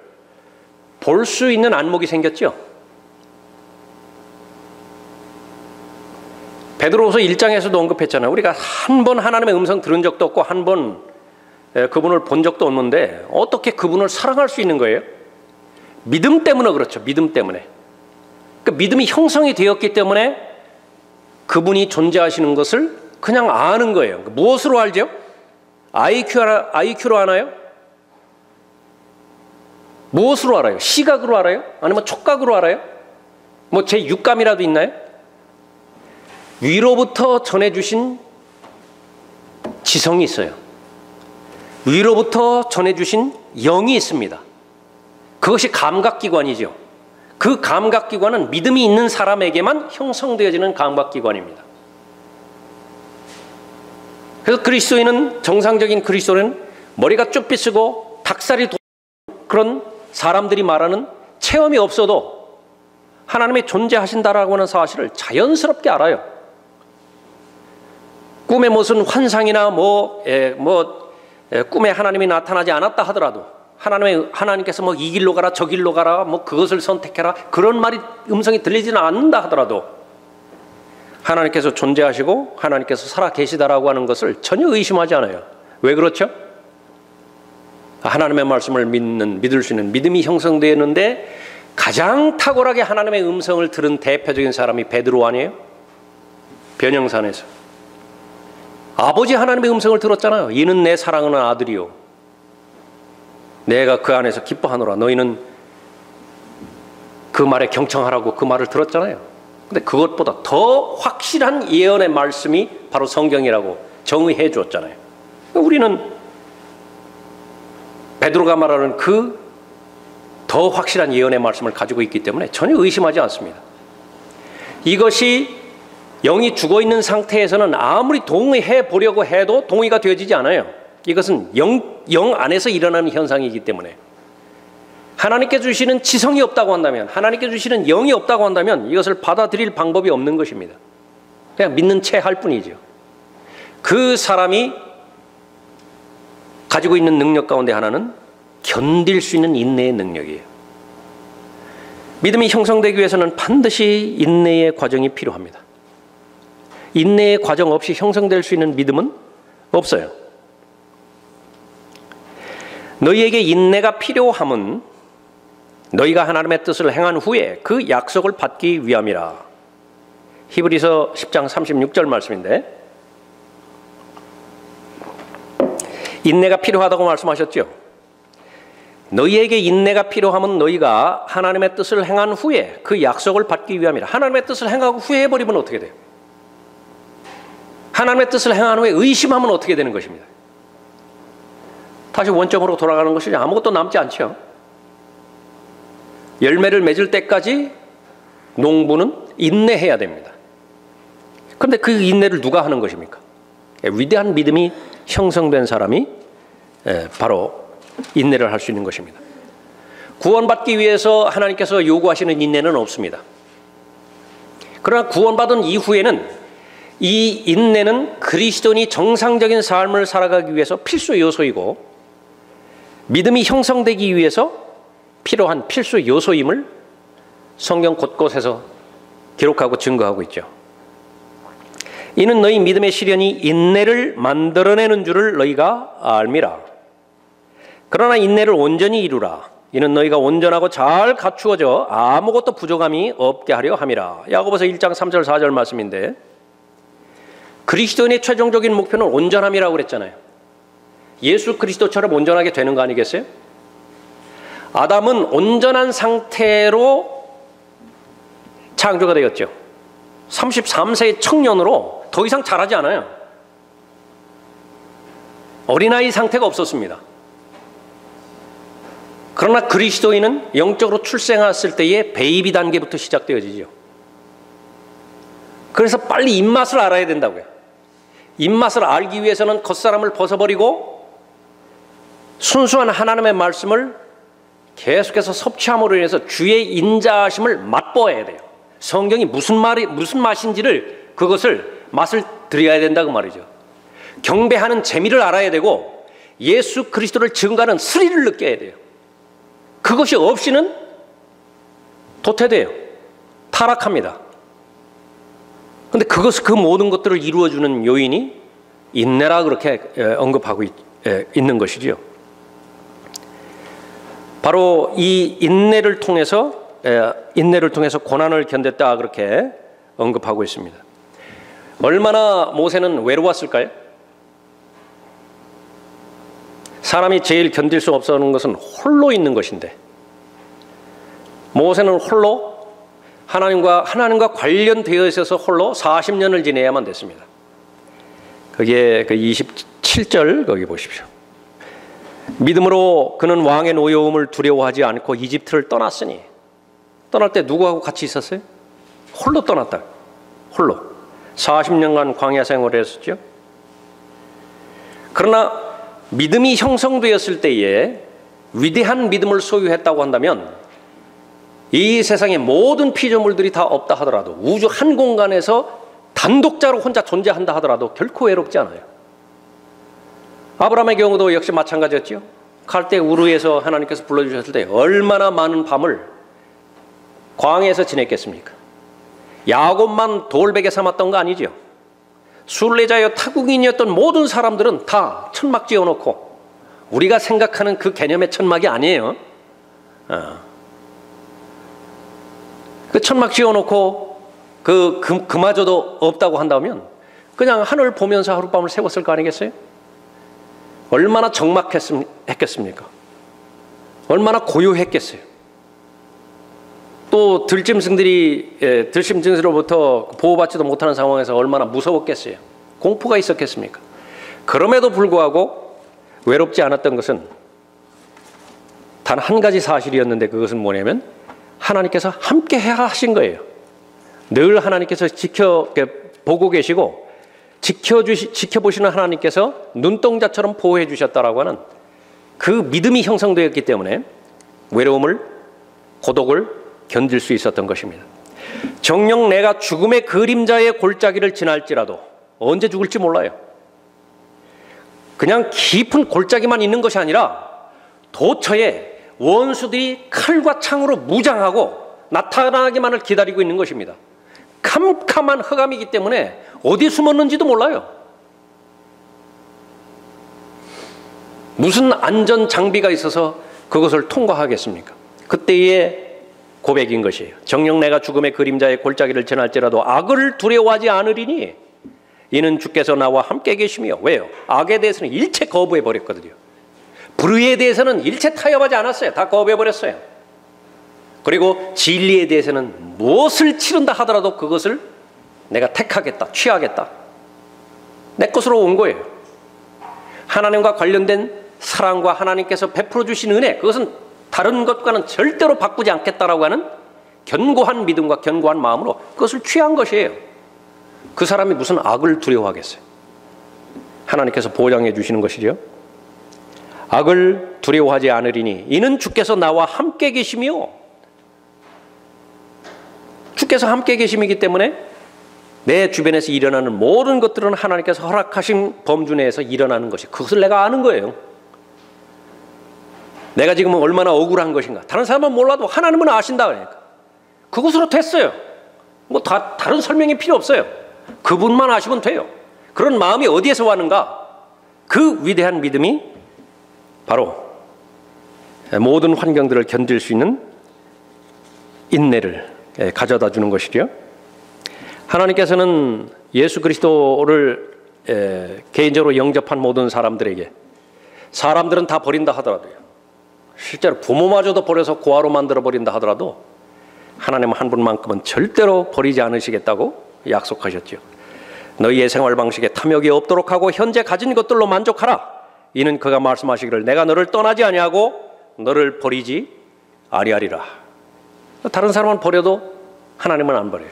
볼 수 있는 안목이 생겼죠. 베드로후서 1장에서도 언급했잖아요. 우리가 한 번 하나님의 음성 들은 적도 없고 한 번 그분을 본 적도 없는데 어떻게 그분을 사랑할 수 있는 거예요? 믿음 때문에 그렇죠. 믿음 때문에. 그 믿음이 형성이 되었기 때문에 그분이 존재하시는 것을 그냥 아는 거예요. 무엇으로 알죠? IQ로 아나요? 무엇으로 알아요? 시각으로 알아요? 아니면 촉각으로 알아요? 뭐 제 육감이라도 있나요? 위로부터 전해주신 지성이 있어요. 위로부터 전해주신 영이 있습니다. 그것이 감각기관이죠. 그 감각기관은 믿음이 있는 사람에게만 형성되어지는 감각기관입니다. 그래서 그리스도인은, 정상적인 그리스도인은 머리가 쭈삐쓰고 닭살이 그런 사람들이 말하는 체험이 없어도 하나님이 존재하신다라고 하는 사실을 자연스럽게 알아요. 꿈에 무슨 환상이나 꿈에 하나님이 나타나지 않았다 하더라도 하나님께서 뭐 이 길로 가라 저 길로 가라 뭐 그것을 선택해라 그런 말이 음성이 들리지는 않는다 하더라도 하나님께서 존재하시고 하나님께서 살아 계시다라고 하는 것을 전혀 의심하지 않아요. 왜 그렇죠? 하나님의 말씀을 믿을 수 있는 믿음이 형성되는데 가장 탁월하게 하나님의 음성을 들은 대표적인 사람이 베드로 아니에요? 변형산에서 아버지 하나님의 음성을 들었잖아요. 이는 내 사랑하는 아들이요 내가 그 안에서 기뻐하노라. 너희는 그 말에 경청하라고 그 말을 들었잖아요. 근데 그것보다 더 확실한 예언의 말씀이 바로 성경이라고 정의해 주었잖아요. 우리는 베드로가 말하는 그 더 확실한 예언의 말씀을 가지고 있기 때문에 전혀 의심하지 않습니다. 이것이 영이 죽어있는 상태에서는 아무리 동의해 보려고 해도 동의가 되어지지 않아요. 이것은 영 안에서 일어나는 현상이기 때문에 하나님께 주시는 지성이 없다고 한다면, 하나님께 주시는 영이 없다고 한다면 이것을 받아들일 방법이 없는 것입니다. 그냥 믿는 채 할 뿐이죠. 그 사람이 가지고 있는 능력 가운데 하나는 견딜 수 있는 인내의 능력이에요. 믿음이 형성되기 위해서는 반드시 인내의 과정이 필요합니다. 인내의 과정 없이 형성될 수 있는 믿음은 없어요. 너희에게 인내가 필요함은 너희가 하나님의 뜻을 행한 후에 그 약속을 받기 위함이라. 히브리서 10장 36절 말씀인데 인내가 필요하다고 말씀하셨죠. 너희에게 인내가 필요함은 너희가 하나님의 뜻을 행한 후에 그 약속을 받기 위함이라. 하나님의 뜻을 행하고 후회해버리면 어떻게 돼요? 하나님의 뜻을 행한 후에 의심하면 어떻게 되는 것입니다. 다시 원점으로 돌아가는 것이 아무것도 남지 않죠. 열매를 맺을 때까지 농부는 인내해야 됩니다. 그런데 그 인내를 누가 하는 것입니까? 위대한 믿음이 형성된 사람이 바로 인내를 할 수 있는 것입니다. 구원받기 위해서 하나님께서 요구하시는 인내는 없습니다. 그러나 구원받은 이후에는 이 인내는 그리스도인이 정상적인 삶을 살아가기 위해서 필수 요소이고 믿음이 형성되기 위해서 필요한 필수 요소임을 성경 곳곳에서 기록하고 증거하고 있죠. 이는 너희 믿음의 시련이 인내를 만들어내는 줄을 너희가 알미라. 그러나 인내를 온전히 이루라. 이는 너희가 온전하고 잘 갖추어져 아무것도 부족함이 없게 하려 함이라. 야고보서 1장 3절 4절 말씀인데 그리스도인의 최종적인 목표는 온전함이라고 그랬잖아요. 예수 그리스도처럼 온전하게 되는 거 아니겠어요? 아담은 온전한 상태로 창조가 되었죠. 33세의 청년으로 더 이상 자라지 않아요. 어린아이 상태가 없었습니다. 그러나 그리스도인은 영적으로 출생했을 때의 베이비 단계부터 시작되어지죠. 그래서 빨리 입맛을 알아야 된다고요. 입맛을 알기 위해서는 겉사람을 벗어버리고 순수한 하나님의 말씀을 계속해서 섭취함으로 인해서 주의 인자하심을 맛보아야 돼요. 성경이 무슨 맛인지를 그것을 맛을 들여야 된다고 말이죠. 경배하는 재미를 알아야 되고 예수 그리스도를 증거하는 스릴을 느껴야 돼요. 그것이 없이는 도태돼요. 타락합니다. 그런데 그 모든 것들을 이루어주는 요인이 인내라 그렇게 언급하고 있는 것이지요. 바로 이 인내를 통해서 고난을 견뎠다 그렇게 언급하고 있습니다. 얼마나 모세는 외로웠을까요? 사람이 제일 견딜 수 없어하는 것은 홀로 있는 것인데 모세는 홀로 하나님과 관련되어 있어서 홀로 40년을 지내야만 됐습니다. 거기에 그 27절 거기 보십시오. 믿음으로 그는 왕의 노여움을 두려워하지 않고 이집트를 떠났으니 떠날 때 누구하고 같이 있었어요? 홀로 떠났다. 홀로 40년간 광야 생활을 했었죠. 그러나 믿음이 형성되었을 때에 위대한 믿음을 소유했다고 한다면 이 세상의 모든 피조물들이 다 없다 하더라도 우주 한 공간에서 단독자로 혼자 존재한다 하더라도 결코 외롭지 않아요. 아브라함의 경우도 역시 마찬가지였죠. 갈대 우르에서 하나님께서 불러주셨을 때 얼마나 많은 밤을 광야에서 지냈겠습니까? 야곱만 돌베개 삼았던 거 아니죠. 순례자여 타국인이었던 모든 사람들은 다 천막 지어놓고 우리가 생각하는 그 개념의 천막이 아니에요. 그 천막 지어놓고 그마저도 없다고 한다면 그냥 하늘 보면서 하룻밤을 새웠을 거 아니겠어요? 얼마나 적막했겠습니까? 얼마나 고요했겠어요? 또 들짐승으로부터 보호받지도 못하는 상황에서 얼마나 무서웠겠어요? 공포가 있었겠습니까? 그럼에도 불구하고 외롭지 않았던 것은 단 한 가지 사실이었는데 그것은 뭐냐면 하나님께서 함께 하신 거예요. 늘 하나님께서 보고 계시고 지켜보시는 하나님께서 눈동자처럼 보호해 주셨다라고 하는 그 믿음이 형성되었기 때문에 외로움을, 고독을 견딜 수 있었던 것입니다. 정녕 내가 죽음의 그림자의 골짜기를 지날지라도 언제 죽을지 몰라요. 그냥 깊은 골짜기만 있는 것이 아니라 도처에 원수들이 칼과 창으로 무장하고 나타나기만을 기다리고 있는 것입니다. 캄캄한 흑암이기 때문에 어디 숨었는지도 몰라요. 무슨 안전 장비가 있어서 그것을 통과하겠습니까? 그때의 고백인 것이에요. 정녕 내가 죽음의 그림자의 골짜기를 지날지라도 악을 두려워하지 않으리니 이는 주께서 나와 함께 계시며. 왜요? 악에 대해서는 일체 거부해 버렸거든요. 불의에 대해서는 일체 타협하지 않았어요. 다 거부해 버렸어요. 그리고 진리에 대해서는 무엇을 치른다 하더라도 그것을 내가 택하겠다, 취하겠다, 내 것으로 온 거예요. 하나님과 관련된 사랑과 하나님께서 베풀어 주신 은혜, 그것은 다른 것과는 절대로 바꾸지 않겠다라고 하는 견고한 믿음과 견고한 마음으로 그것을 취한 것이에요. 그 사람이 무슨 악을 두려워하겠어요? 하나님께서 보장해 주시는 것이죠. 악을 두려워하지 않으리니 이는 주께서 나와 함께 계시며. 주께서 함께 계심이기 때문에 내 주변에서 일어나는 모든 것들은 하나님께서 허락하신 범주 내에서 일어나는 것이, 그것을 내가 아는 거예요. 내가 지금 얼마나 억울한 것인가, 다른 사람은 몰라도 하나님은 아신다. 그러니까 그것으로 됐어요. 뭐 다른 설명이 필요 없어요. 그분만 아시면 돼요. 그런 마음이 어디에서 왔는가? 그 위대한 믿음이 바로 모든 환경들을 견딜 수 있는 인내를 가져다 주는 것이죠. 하나님께서는 예수 그리스도를 개인적으로 영접한 모든 사람들에게, 사람들은 다 버린다 하더라도요, 실제로 부모마저도 버려서 고아로 만들어 버린다 하더라도 하나님은 한 분만큼은 절대로 버리지 않으시겠다고 약속하셨죠. 너희의 생활 방식에 탐욕이 없도록 하고 현재 가진 것들로 만족하라. 이는 그가 말씀하시기를 내가 너를 떠나지 아니하고 너를 버리지 아니하리라. 다른 사람은 버려도 하나님은 안 버려요.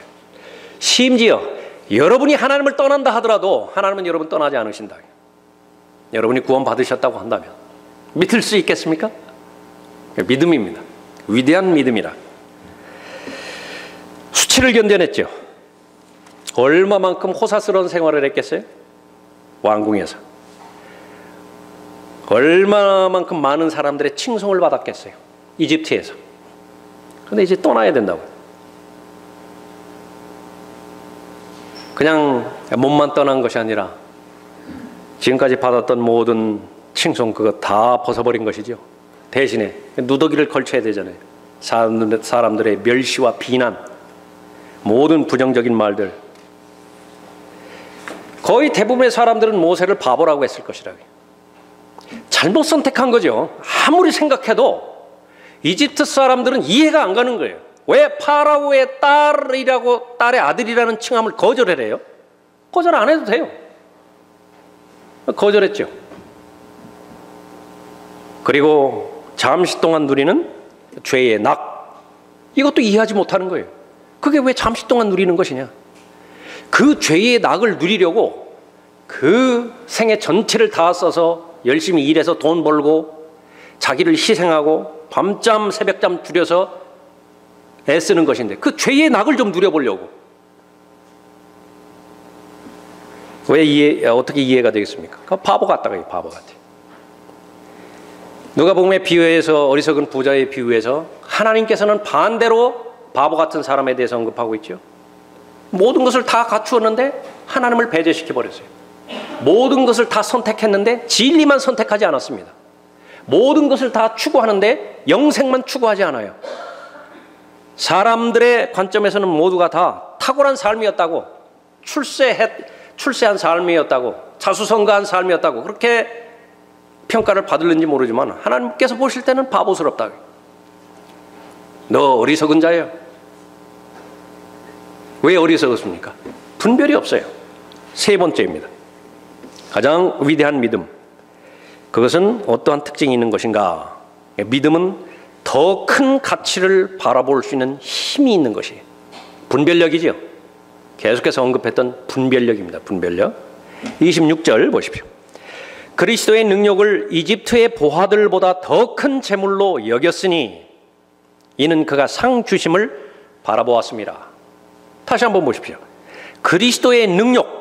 심지어 여러분이 하나님을 떠난다 하더라도 하나님은 여러분 떠나지 않으신다. 여러분이 구원 받으셨다고 한다면 믿을 수 있겠습니까? 믿음입니다. 위대한 믿음이라. 수치를 견뎌냈죠. 얼마만큼 호사스러운 생활을 했겠어요? 왕궁에서. 얼마만큼 많은 사람들의 칭송을 받았겠어요? 이집트에서. 그런데 이제 떠나야 된다고. 그냥 몸만 떠난 것이 아니라 지금까지 받았던 모든 칭송 그거 다 벗어버린 것이죠. 대신에 누더기를 걸쳐야 되잖아요. 사람들의 멸시와 비난, 모든 부정적인 말들. 거의 대부분의 사람들은 모세를 바보라고 했을 것이라고요. 잘못 선택한 거죠. 아무리 생각해도 이집트 사람들은 이해가 안 가는 거예요. 왜 파라오의 딸의 아들이라는 칭함을 거절을 해요? 거절 안 해도 돼요. 거절했죠. 그리고 잠시 동안 누리는 죄의 낙, 이것도 이해하지 못하는 거예요. 그게 왜 잠시 동안 누리는 것이냐? 그 죄의 낙을 누리려고 그 생애 전체를 다 써서 열심히 일해서 돈 벌고 자기를 희생하고 밤잠 새벽잠 줄여서 애쓰는 것인데 그 죄의 낙을 좀 누려보려고 어떻게 이해가 되겠습니까? 그 바보 같다고요. 바보 같아. 누가복음의 비유에서 어리석은 부자의 비유에서 하나님께서는 반대로 바보 같은 사람에 대해서 언급하고 있죠. 모든 것을 다 갖추었는데 하나님을 배제시켜 버렸어요. 모든 것을 다 선택했는데 진리만 선택하지 않았습니다. 모든 것을 다 추구하는데 영생만 추구하지 않아요. 사람들의 관점에서는 모두가 다 탁월한 삶이었다고, 출세한 삶이었다고, 자수성가한 삶이었다고 그렇게 평가를 받을는지 모르지만 하나님께서 보실 때는 바보스럽다. 너 어리석은 자예요. 왜 어리석었습니까? 분별이 없어요. 세 번째입니다. 가장 위대한 믿음. 그것은 어떠한 특징이 있는 것인가? 믿음은 더 큰 가치를 바라볼 수 있는 힘이 있는 것이에요. 분별력이죠. 계속해서 언급했던 분별력입니다. 분별력. 26절 보십시오. 그리스도의 능력을 이집트의 보화들보다 더 큰 재물로 여겼으니 이는 그가 상 주심을 바라보았습니다. 다시 한번 보십시오. 그리스도의 능력.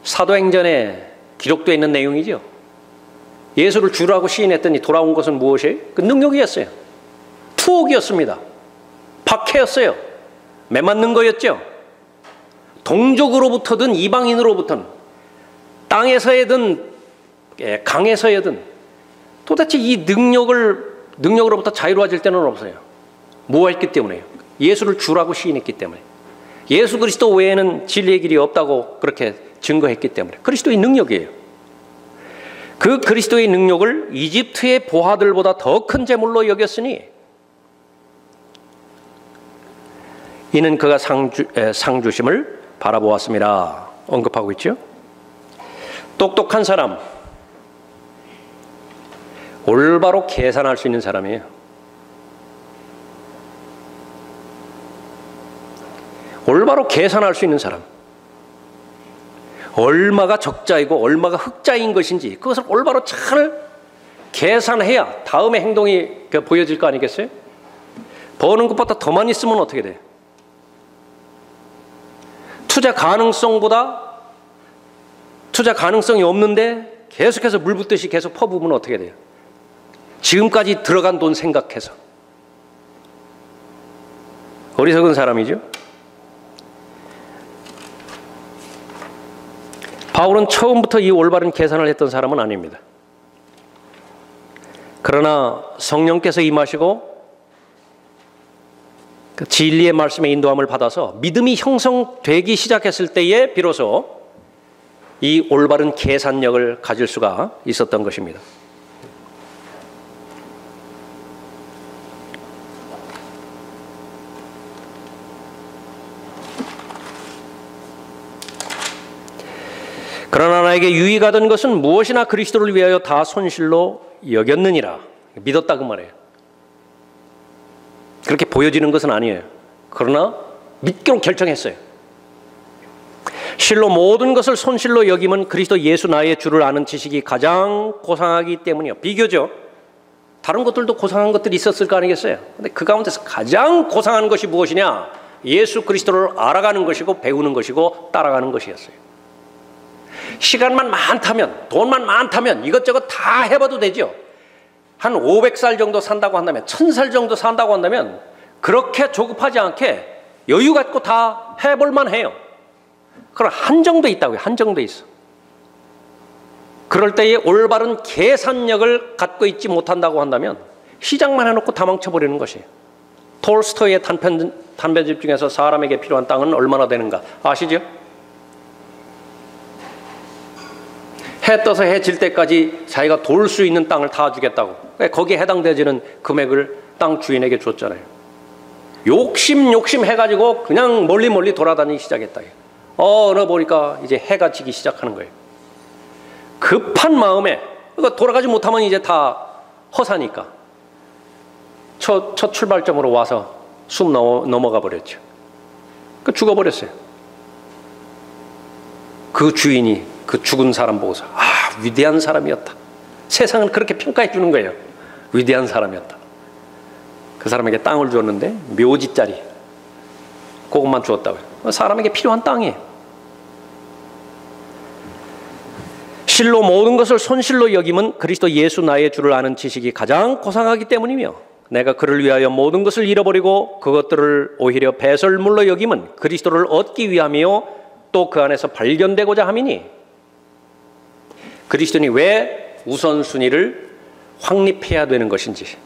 사도행전에 기록되어 있는 내용이죠. 예수를 주라고 시인했더니 돌아온 것은 무엇이에요? 그 능력이었어요. 투옥이었습니다. 박해였어요. 매맞는 거였죠. 동족으로부터든 이방인으로부터든 땅에서든 강에서든 도대체 이 능력으로부터 자유로워질 때는 없어요. 무엇했기 때문에요? 예수를 주라고 시인했기 때문에. 예수 그리스도 외에는 진리의 길이 없다고 그렇게 증거했기 때문에. 그리스도의 능력이에요. 그 그리스도의 능력을 이집트의 보화들보다 더 큰 재물로 여겼으니 이는 그가 상 주심을 바라보았습니다. 언급하고 있죠. 똑똑한 사람, 올바로 계산할 수 있는 사람이에요. 올바로 계산할 수 있는 사람. 얼마가 적자이고 얼마가 흑자인 것인지 그것을 올바로 잘 계산해야 다음의 행동이 보여질 거 아니겠어요? 버는 것보다 더 많이 쓰면 어떻게 돼요? 투자 가능성이 없는데 계속해서 물 붓듯이 계속 퍼부으면 어떻게 돼요? 지금까지 들어간 돈 생각해서. 어리석은 사람이죠. 바울은 처음부터 이 올바른 계산을 했던 사람은 아닙니다. 그러나 성령께서 임하시고 그 진리의 말씀의 인도함을 받아서 믿음이 형성되기 시작했을 때에 비로소 이 올바른 계산력을 가질 수가 있었던 것입니다. 그러나 나에게 유익하던 것은 무엇이나 그리스도를 위하여 다 손실로 여겼느니라. 믿었다 그 말이에요. 그렇게 보여지는 것은 아니에요. 그러나 믿기로 결정했어요. 실로 모든 것을 손실로 여김은 그리스도 예수 나의 주를 아는 지식이 가장 고상하기 때문이요. 비교죠. 다른 것들도 고상한 것들이 있었을 거 아니겠어요. 근데 그 가운데서 가장 고상한 것이 무엇이냐? 예수 그리스도를 알아가는 것이고 배우는 것이고 따라가는 것이었어요. 시간만 많다면, 돈만 많다면 이것저것 다 해봐도 되죠. 한 500살 정도 산다고 한다면, 1000살 정도 산다고 한다면 그렇게 조급하지 않게 여유 갖고 다 해볼만 해요. 그럼 한정돼 있다고요. 한정돼 있어. 그럴 때에 올바른 계산력을 갖고 있지 못한다고 한다면 시장만 해놓고 다 망쳐버리는 것이에요. 톨스토이의 단편집 중에서 사람에게 필요한 땅은 얼마나 되는가 아시죠? 해 떠서 해 질 때까지 자기가 돌 수 있는 땅을 다 주겠다고. 거기에 해당되지는 금액을 땅 주인에게 줬잖아요. 욕심 해가지고 그냥 멀리 돌아다니기 시작했다. 어느 보니까 이제 해가 지기 시작하는 거예요. 급한 마음에, 그러니까 돌아가지 못하면 이제 다 허사니까 첫 출발점으로 와서 숨 넘어가 버렸죠. 그 죽어버렸어요. 그 주인이 그 죽은 사람 보고서 위대한 사람이었다. 세상은 그렇게 평가해 주는 거예요. 위대한 사람이었다. 그 사람에게 땅을 주었는데 묘지짜리 그것만 주었다고요. 사람에게 필요한 땅이에요. 실로 모든 것을 손실로 여김은 그리스도 예수 나의 주를 아는 지식이 가장 고상하기 때문이며 내가 그를 위하여 모든 것을 잃어버리고 그것들을 오히려 배설물로 여김은 그리스도를 얻기 위함이요 또 그 안에서 발견되고자 함이니 그리스도인이 왜 우선순위를 확립해야 되는 것인지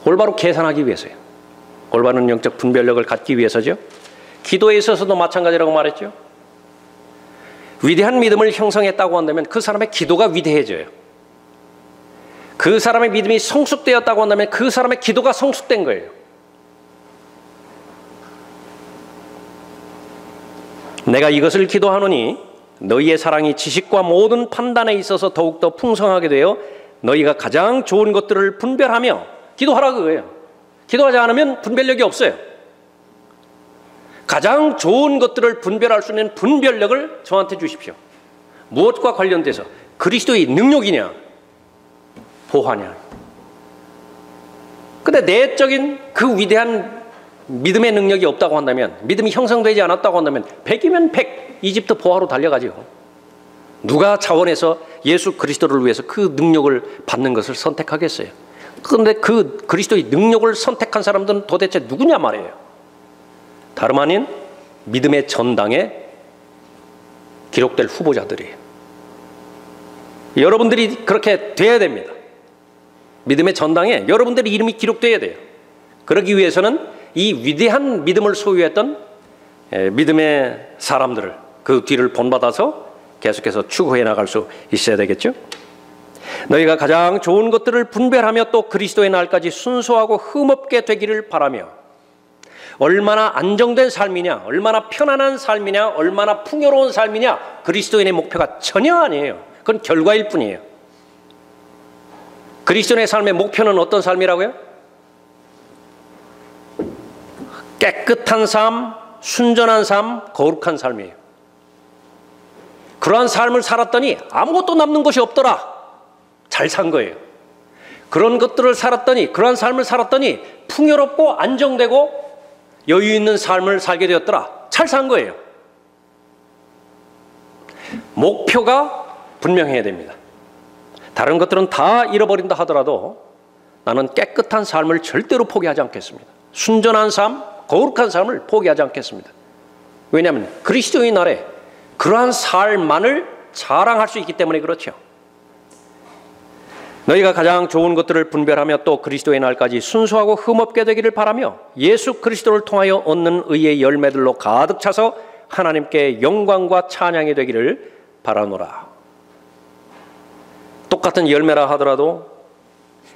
올바로 계산하기 위해서요. 올바른 영적 분별력을 갖기 위해서죠. 기도에 있어서도 마찬가지라고 말했죠. 위대한 믿음을 형성했다고 한다면 그 사람의 기도가 위대해져요. 그 사람의 믿음이 성숙되었다고 한다면 그 사람의 기도가 성숙된 거예요. 내가 이것을 기도하노니 너희의 사랑이 지식과 모든 판단에 있어서 더욱더 풍성하게 되어 너희가 가장 좋은 것들을 분별하며 기도하라 그거예요. 기도하지 않으면 분별력이 없어요. 가장 좋은 것들을 분별할 수 있는 분별력을 저한테 주십시오. 무엇과 관련돼서? 그리스도의 능력이냐 보화냐. 근데 내적인 그 위대한 믿음의 능력이 없다고 한다면, 믿음이 형성되지 않았다고 한다면 100이면 100 이집트 보화로 달려가죠. 누가 차원에서 예수 그리스도를 위해서 그 능력을 받는 것을 선택하겠어요? 그런데 그 그리스도의 능력을 선택한 사람들은 도대체 누구냐 말이에요. 다름 아닌 믿음의 전당에 기록될 후보자들이에요. 여러분들이 그렇게 돼야 됩니다. 믿음의 전당에 여러분들의 이름이 기록돼야 돼요. 그러기 위해서는 이 위대한 믿음을 소유했던 믿음의 사람들을 그 뒤를 본받아서 계속해서 추구해 나갈 수 있어야 되겠죠. 너희가 가장 좋은 것들을 분별하며 또 그리스도의 날까지 순수하고 흠없게 되기를 바라며 얼마나 안정된 삶이냐, 얼마나 편안한 삶이냐, 얼마나 풍요로운 삶이냐, 그리스도인의 목표가 전혀 아니에요. 그건 결과일 뿐이에요. 그리스도인의 삶의 목표는 어떤 삶이라고요? 깨끗한 삶, 순전한 삶, 거룩한 삶이에요. 그러한 삶을 살았더니 아무것도 남는 것이 없더라. 잘 산 거예요. 그런 것들을 살았더니, 그러한 삶을 살았더니 풍요롭고 안정되고 여유 있는 삶을 살게 되었더라. 잘 산 거예요. 목표가 분명해야 됩니다. 다른 것들은 다 잃어버린다 하더라도 나는 깨끗한 삶을 절대로 포기하지 않겠습니다. 순전한 삶, 거룩한 삶을 포기하지 않겠습니다. 왜냐하면 그리스도의 날에 그러한 삶만을 자랑할 수 있기 때문에 그렇죠. 너희가 가장 좋은 것들을 분별하며 또 그리스도의 날까지 순수하고 흠없게 되기를 바라며 예수 그리스도를 통하여 얻는 의의 열매들로 가득 차서 하나님께 영광과 찬양이 되기를 바라노라. 똑같은 열매라 하더라도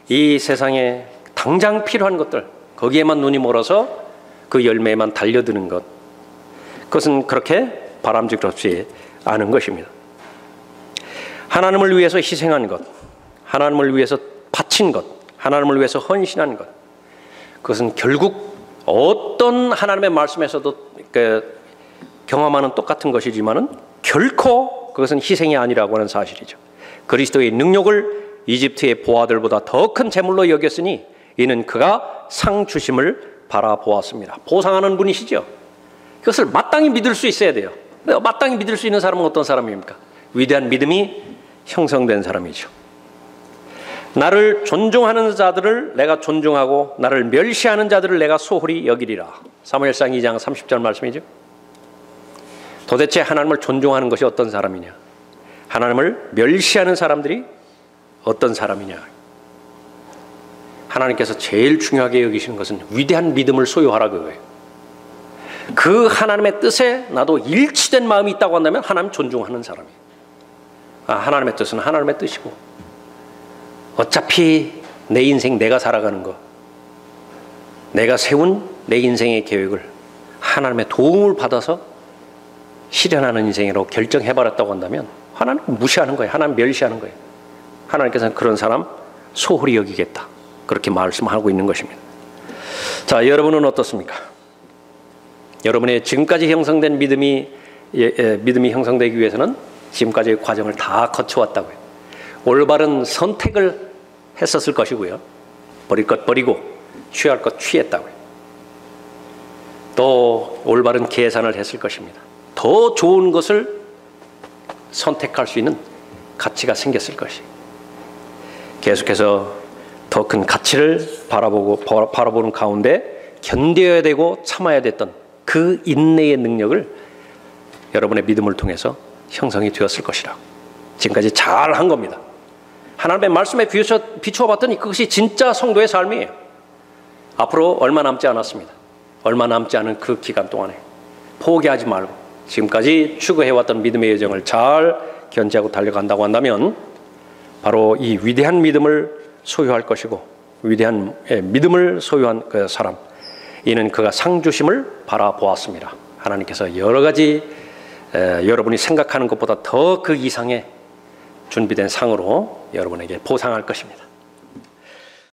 이 세상에 당장 필요한 것들, 거기에만 눈이 멀어서 그 열매에만 달려드는 것, 그것은 그렇게 바람직스럽지 않은 것입니다. 하나님을 위해서 희생한 것, 하나님을 위해서 바친 것, 하나님을 위해서 헌신한 것, 그것은 결국 어떤 하나님의 말씀에서도 경험하는 똑같은 것이지만은 결코 그것은 희생이 아니라고 하는 사실이죠. 그리스도의 능력을 이집트의 보아들보다 더 큰 재물로 여겼으니 이는 그가 상 주심을 바라보았습니다. 보상하는 분이시죠. 그것을 마땅히 믿을 수 있어야 돼요. 마땅히 믿을 수 있는 사람은 어떤 사람입니까? 위대한 믿음이 형성된 사람이죠. 나를 존중하는 자들을 내가 존중하고 나를 멸시하는 자들을 내가 소홀히 여기리라. 사무엘상 2장 30절 말씀이죠. 도대체 하나님을 존중하는 것이 어떤 사람이냐, 하나님을 멸시하는 사람들이 어떤 사람이냐. 하나님께서 제일 중요하게 여기시는 것은 위대한 믿음을 소유하라 그거예요. 그 하나님의 뜻에 나도 일치된 마음이 있다고 한다면 하나님 존중하는 사람이에요. 하나님의 뜻은 하나님의 뜻이고 어차피 내 인생 내가 살아가는 거, 내가 세운 내 인생의 계획을 하나님의 도움을 받아서 실현하는 인생으로 결정해버렸다고 한다면 하나님 무시하는 거예요. 하나님 멸시하는 거예요. 하나님께서는 그런 사람 소홀히 여기겠다, 그렇게 말씀하고 있는 것입니다. 자, 여러분은 어떻습니까? 여러분의 지금까지 형성된 믿음이 형성되기 위해서는 지금까지의 과정을 다 거쳐왔다고요. 올바른 선택을 했었을 것이고요. 버릴 것 버리고 취할 것 취했다고요. 또 올바른 계산을 했을 것입니다. 더 좋은 것을 선택할 수 있는 가치가 생겼을 것이에요. 계속해서 더 큰 가치를 바라보는 가운데 견뎌야 되고 참아야 됐던 그 인내의 능력을 여러분의 믿음을 통해서 형성이 되었을 것이라고. 지금까지 잘 한 겁니다. 하나님의 말씀에 비추어 봤더니 그것이 진짜 성도의 삶이에요. 앞으로 얼마 남지 않았습니다. 얼마 남지 않은 그 기간 동안에 포기하지 말고 지금까지 추구해왔던 믿음의 여정을 잘 견지하고 달려간다고 한다면 바로 이 위대한 믿음을 소유할 것이고 위대한 믿음을 소유한 그 사람, 이는 그가 상 주심을 바라보았습니다. 하나님께서 여러 가지 여러분이 생각하는 것보다 더 그 이상의 준비된 상으로 여러분에게 보상할 것입니다.